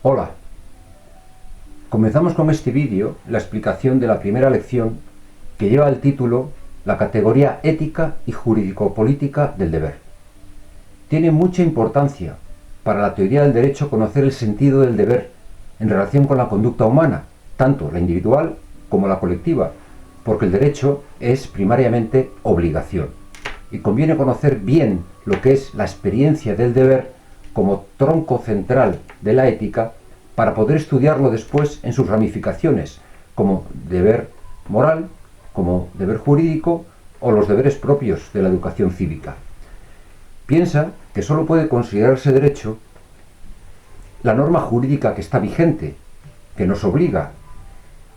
Hola, comenzamos con este vídeo la explicación de la primera lección que lleva el título La categoría ética y jurídico-política del deber. Tiene mucha importancia para la teoría del derecho conocer el sentido del deber en relación con la conducta humana, tanto la individual como la colectiva, porque el derecho es primariamente obligación. Y conviene conocer bien lo que es la experiencia del deber como tronco central de la ética para poder estudiarlo después en sus ramificaciones, como deber moral, como deber jurídico o los deberes propios de la educación cívica. Piensa que solo puede considerarse derecho la norma jurídica que está vigente, que nos obliga,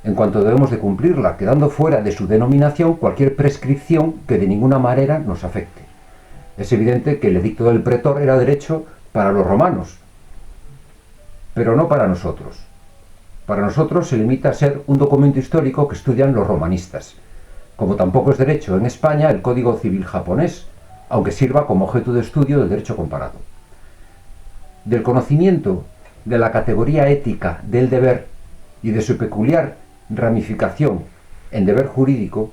en cuanto debemos de cumplirla, quedando fuera de su denominación cualquier prescripción que de ninguna manera nos afecte. Es evidente que el edicto del pretor era derecho para los romanos, pero no para nosotros. Para nosotros se limita a ser un documento histórico que estudian los romanistas, como tampoco es derecho en España el Código Civil japonés, aunque sirva como objeto de estudio del derecho comparado. Del conocimiento de la categoría ética del deber y de su peculiar ramificación en deber jurídico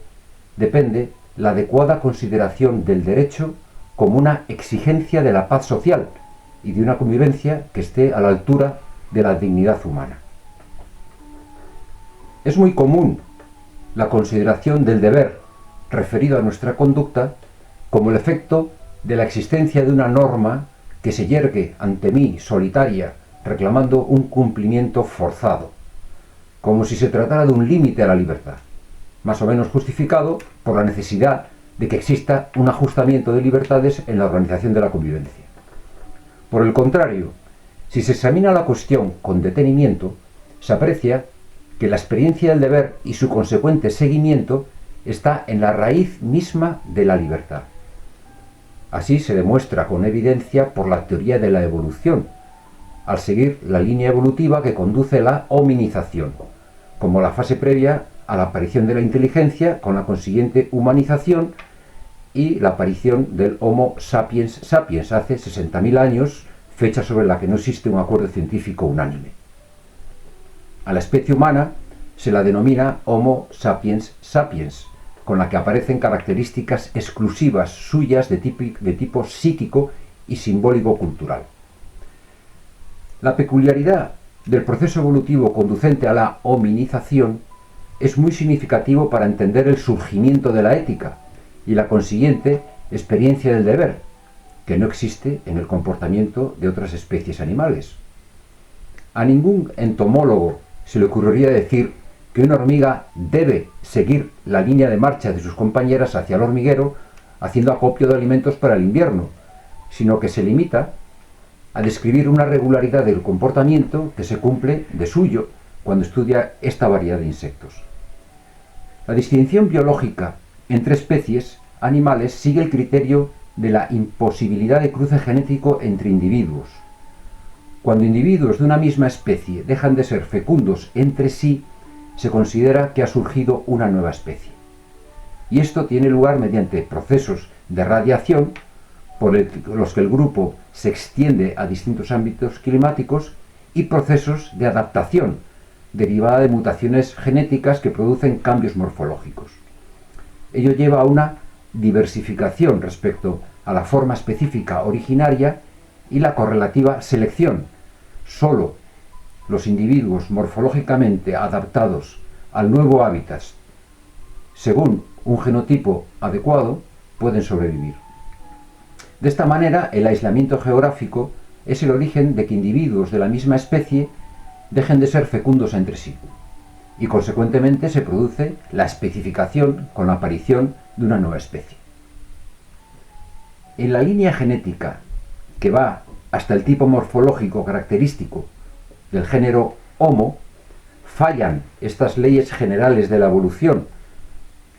depende la adecuada consideración del derecho como una exigencia de la paz social y de una convivencia que esté a la altura de la dignidad humana. Es muy común la consideración del deber referido a nuestra conducta como el efecto de la existencia de una norma que se yergue ante mí solitaria reclamando un cumplimiento forzado, como si se tratara de un límite a la libertad, más o menos justificado por la necesidad de que exista un ajustamiento de libertades en la organización de la convivencia. Por el contrario, si se examina la cuestión con detenimiento, se aprecia que la experiencia del deber y su consecuente seguimiento está en la raíz misma de la libertad. Así se demuestra con evidencia por la teoría de la evolución, al seguir la línea evolutiva que conduce a la hominización, como la fase previa a la aparición de la inteligencia con la consiguiente humanización y la aparición del Homo sapiens sapiens hace 60.000 años, fecha sobre la que no existe un acuerdo científico unánime. A la especie humana se la denomina Homo sapiens sapiens, con la que aparecen características exclusivas suyas de tipo psíquico y simbólico-cultural. La peculiaridad del proceso evolutivo conducente a la hominización es muy significativo para entender el surgimiento de la ética y la consiguiente experiencia del deber, que no existe en el comportamiento de otras especies animales. A ningún entomólogo se le ocurriría decir que una hormiga debe seguir la línea de marcha de sus compañeras hacia el hormiguero haciendo acopio de alimentos para el invierno, sino que se limita a describir una regularidad del comportamiento que se cumple de suyo cuando estudia esta variedad de insectos. La distinción biológica entre especies animales sigue el criterio de la imposibilidad de cruce genético entre individuos. Cuando individuos de una misma especie dejan de ser fecundos entre sí, se considera que ha surgido una nueva especie. Y esto tiene lugar mediante procesos de radiación por los que el grupo se extiende a distintos ámbitos climáticos y procesos de adaptación derivada de mutaciones genéticas que producen cambios morfológicos. Ello lleva a una diversificación respecto a la forma específica originaria y la correlativa selección. Solo los individuos morfológicamente adaptados al nuevo hábitat, según un genotipo adecuado, pueden sobrevivir. De esta manera, el aislamiento geográfico es el origen de que individuos de la misma especie dejen de ser fecundos entre sí, y consecuentemente se produce la especificación con la aparición de una nueva especie. En la línea genética que va hasta el tipo morfológico característico del género Homo, fallan estas leyes generales de la evolución,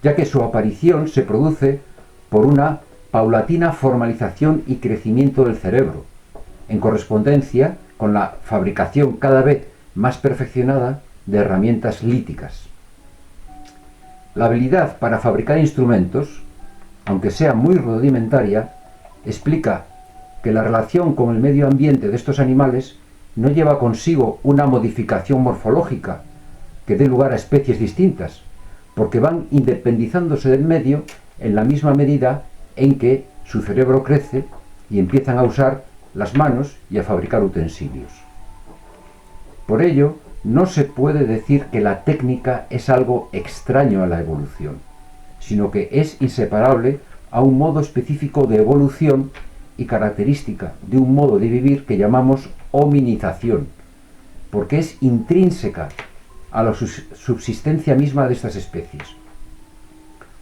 ya que su aparición se produce por una paulatina formalización y crecimiento del cerebro, en correspondencia con la fabricación cada vez más perfeccionada de herramientas líticas. La habilidad para fabricar instrumentos, aunque sea muy rudimentaria, explica que la relación con el medio ambiente de estos animales no lleva consigo una modificación morfológica que dé lugar a especies distintas, porque van independizándose del medio en la misma medida en que su cerebro crece y empiezan a usar las manos y a fabricar utensilios. Por ello, no se puede decir que la técnica es algo extraño a la evolución, sino que es inseparable a un modo específico de evolución y característica de un modo de vivir que llamamos hominización, porque es intrínseca a la subsistencia misma de estas especies.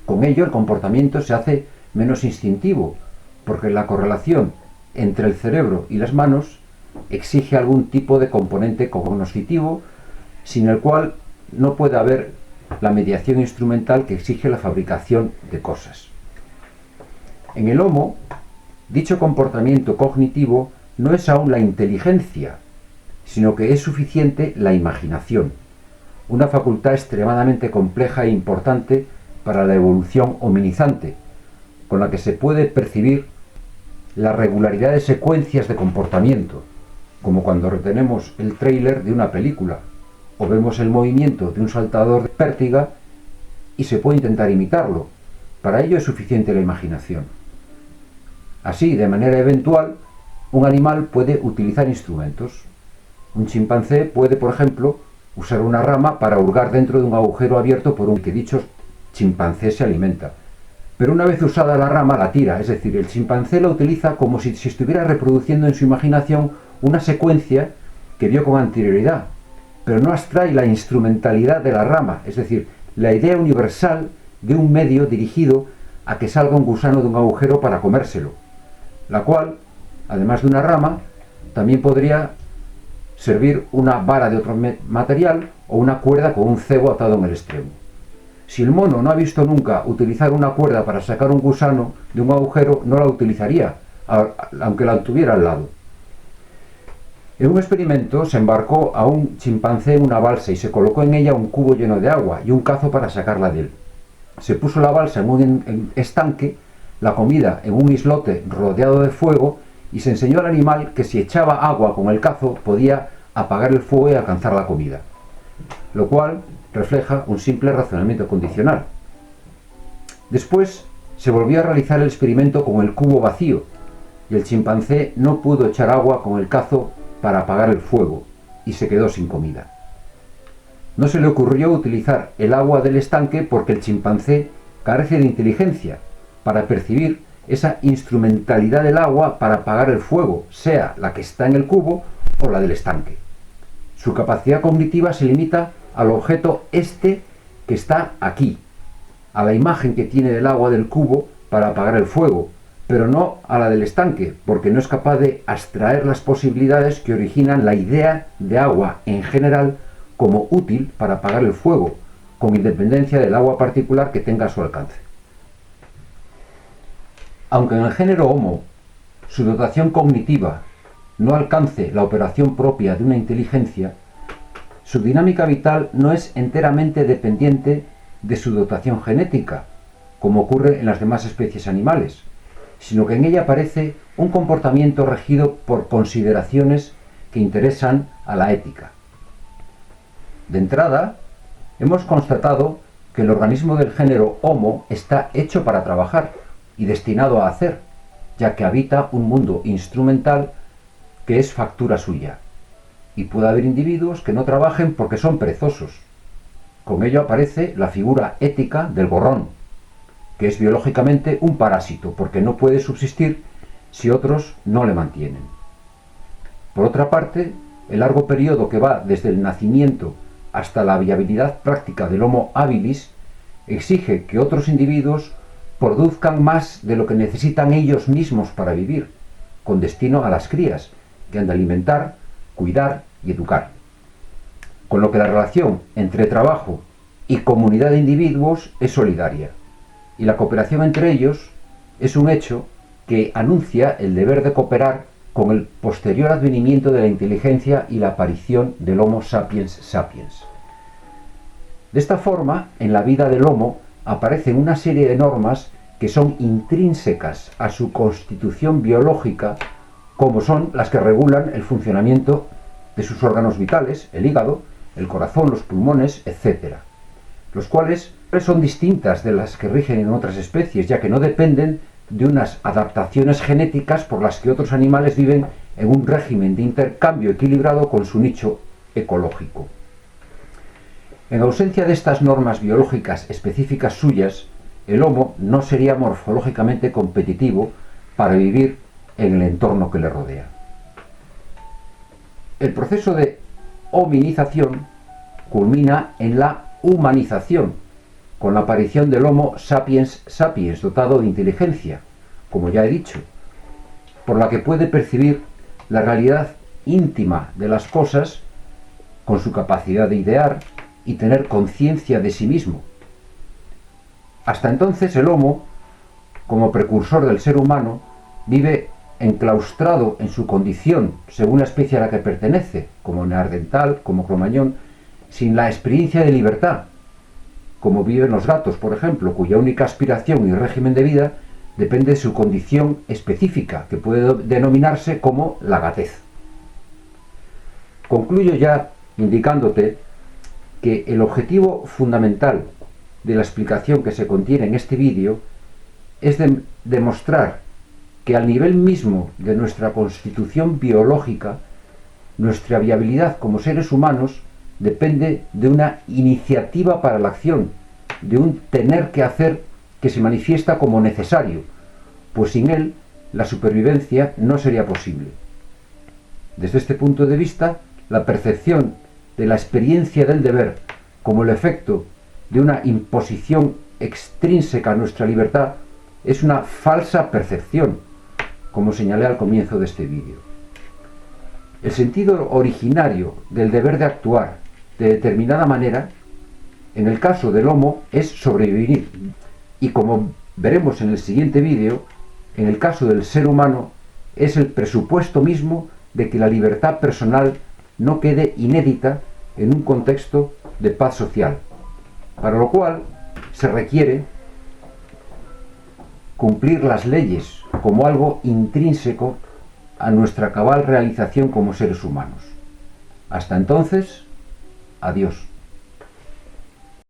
Con ello, el comportamiento se hace menos instintivo, porque la correlación entre el cerebro y las manos exige algún tipo de componente cognoscitivo, sin el cual no puede haber la mediación instrumental que exige la fabricación de cosas. En el Homo, dicho comportamiento cognitivo no es aún la inteligencia, sino que es suficiente la imaginación, una facultad extremadamente compleja e importante para la evolución hominizante, con la que se puede percibir la regularidad de secuencias de comportamiento, como cuando retenemos el tráiler de una película o vemos el movimiento de un saltador de pértiga y se puede intentar imitarlo. Para ello es suficiente la imaginación. Así, de manera eventual, un animal puede utilizar instrumentos. Un chimpancé puede, por ejemplo, usar una rama para hurgar dentro de un agujero abierto por un que dicho chimpancé se alimenta. Pero una vez usada la rama, la tira, es decir, el chimpancé la utiliza como si se estuviera reproduciendo en su imaginación una secuencia que vio con anterioridad, pero no abstrae la instrumentalidad de la rama, es decir, la idea universal de un medio dirigido a que salga un gusano de un agujero para comérselo, la cual, además de una rama, también podría servir una vara de otro material o una cuerda con un cebo atado en el extremo. Si el mono no ha visto nunca utilizar una cuerda para sacar un gusano de un agujero, no la utilizaría, aunque la tuviera al lado. En un experimento se embarcó a un chimpancé en una balsa y se colocó en ella un cubo lleno de agua y un cazo para sacarla de él. Se puso la balsa en un estanque, la comida en un islote rodeado de fuego y se enseñó al animal que si echaba agua con el cazo podía apagar el fuego y alcanzar la comida, lo cual refleja un simple razonamiento condicional. Después se volvió a realizar el experimento con el cubo vacío y el chimpancé no pudo echar agua con el cazo para apagar el fuego y se quedó sin comida. No se le ocurrió utilizar el agua del estanque porque el chimpancé carece de inteligencia para percibir esa instrumentalidad del agua para apagar el fuego, sea la que está en el cubo o la del estanque. Su capacidad cognitiva se limita al objeto que está aquí, a la imagen que tiene del agua del cubo para apagar el fuego, pero no a la del estanque, porque no es capaz de abstraer las posibilidades que originan la idea de agua en general como útil para apagar el fuego, con independencia del agua particular que tenga a su alcance. Aunque en el género Homo su dotación cognitiva no alcance la operación propia de una inteligencia, su dinámica vital no es enteramente dependiente de su dotación genética, como ocurre en las demás especies animales, sino que en ella aparece un comportamiento regido por consideraciones que interesan a la ética. De entrada, hemos constatado que el organismo del género Homo está hecho para trabajar y destinado a hacer, ya que habita un mundo instrumental que es factura suya, y puede haber individuos que no trabajen porque son perezosos. Con ello aparece la figura ética del gorrón, que es biológicamente un parásito, porque no puede subsistir si otros no le mantienen. Por otra parte, el largo periodo que va desde el nacimiento hasta la viabilidad práctica del Homo habilis exige que otros individuos produzcan más de lo que necesitan ellos mismos para vivir, con destino a las crías, que han de alimentar, cuidar y educar. Con lo que la relación entre trabajo y comunidad de individuos es solidaria, y la cooperación entre ellos es un hecho que anuncia el deber de cooperar con el posterior advenimiento de la inteligencia y la aparición del Homo sapiens sapiens. De esta forma, en la vida del Homo aparecen una serie de normas que son intrínsecas a su constitución biológica, como son las que regulan el funcionamiento de sus órganos vitales, el hígado, el corazón, los pulmones, etc., los cuales son distintas de las que rigen en otras especies, ya que no dependen de unas adaptaciones genéticas por las que otros animales viven en un régimen de intercambio equilibrado con su nicho ecológico. En ausencia de estas normas biológicas específicas suyas, el Homo no sería morfológicamente competitivo para vivir en el entorno que le rodea. El proceso de hominización culmina en la humanización, con la aparición del Homo sapiens sapiens, dotado de inteligencia, como ya he dicho, por la que puede percibir la realidad íntima de las cosas con su capacidad de idear y tener conciencia de sí mismo. Hasta entonces el Homo, como precursor del ser humano, vive enclaustrado en su condición, según la especie a la que pertenece, como neandertal, como cromañón, sin la experiencia de libertad, como viven los gatos, por ejemplo, cuya única aspiración y régimen de vida depende de su condición específica, que puede denominarse como la gatez. Concluyo ya indicándote que el objetivo fundamental de la explicación que se contiene en este vídeo es demostrar que al nivel mismo de nuestra constitución biológica, nuestra viabilidad como seres humanos depende de una iniciativa para la acción, de un tener que hacer que se manifiesta como necesario, pues sin él la supervivencia no sería posible. Desde este punto de vista, la percepción de la experiencia del deber como el efecto de una imposición extrínseca a nuestra libertad es una falsa percepción, como señalé al comienzo de este vídeo. El sentido originario del deber de actuar de determinada manera, en el caso del Homo, es sobrevivir, y como veremos en el siguiente vídeo, en el caso del ser humano, es el presupuesto mismo de que la libertad personal no quede inédita en un contexto de paz social, para lo cual se requiere cumplir las leyes como algo intrínseco a nuestra cabal realización como seres humanos. Hasta entonces, adiós.